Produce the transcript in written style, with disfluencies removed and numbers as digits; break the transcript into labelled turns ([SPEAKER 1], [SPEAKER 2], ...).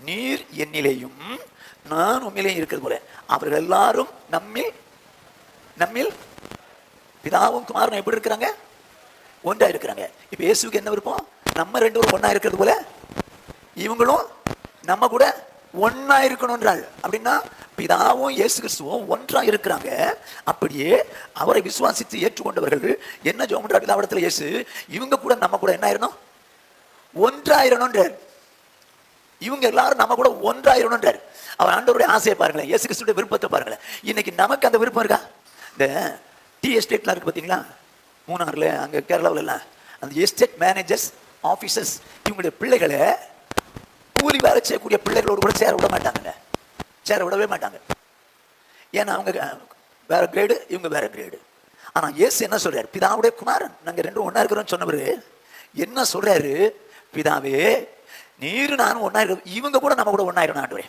[SPEAKER 1] நீர் என்னிலேயும் நான் உண்மையிலேயும் இருக்கிறது போல அவர்கள் எல்லாரும் நம்மில் நம்மில் பிதாவும் குமாரனும் எப்படி இருக்கிறாங்க? ஒன்றா இருக்கிறாங்க. இப்ப இயேசுக்கு என்ன விருப்பம்? நம்ம ரெண்டு பேரும் ஒன்னா இருக்கிறது போல இவங்களும் நம்ம கூட ஒன்னா இருக்கணும்ன்றாள். அப்படின்னா பிதாவும் இயேசு கிறிஸ்துவும் ஒன்றா இருக்கிறாங்க. அப்படியே அவரை விசுவாசித்து ஏற்றுக்கொண்டவர்கள் என்ன ஜெபம் பண்றாங்க? பிதாவிடத்துல இயேசு இவங்க கூட நம்ம கூட என்ன ஆயிரணும்? ஒன்றாயிரணும்ன்றார். இவங்க எல்லாரும் நம்ம கூட ஒன்றாயிரணும்ன்றார். அவர் ஆண்டவருடைய ஆசையை பாருங்களேன், இயேசு கிறிஸ்துடைய விருப்பத்தை பாருங்களேன். இன்னைக்கு நமக்கு அந்த விருப்பம் இருக்கா? இந்த டீ எஸ்டேட்லாம் இருக்கு பார்த்தீங்களா, மூணாறுல, அங்கே கேரளாவில் எல்லாம் அந்த எஸ்டேட் மேனேஜர்ஸ் ஆஃபீஸர்ஸ் இவங்களுடைய பிள்ளைகளை கூலி வேலை செய்யக்கூடிய பிள்ளைகளோடு கூட சேர விட மாட்டாங்க, சேர விடவே மாட்டாங்க. ஏன்னா அவங்க வேற கிரேடு, இவங்க வேற கிரேடு. ஆனால் இயேசு என்ன சொல்றாரு? பிதாவுடைய குமாரன், நாங்கள் ரெண்டும் ஒன்றா இருக்கிறோம்னு சொன்னவர் என்ன சொல்றாரு? பிதாவே நீர் நானும் ஒன்றா இருக்கிறோம், இவங்க கூட நம்ம கூட ஒன்றாயிரம் ஆண்டவரே.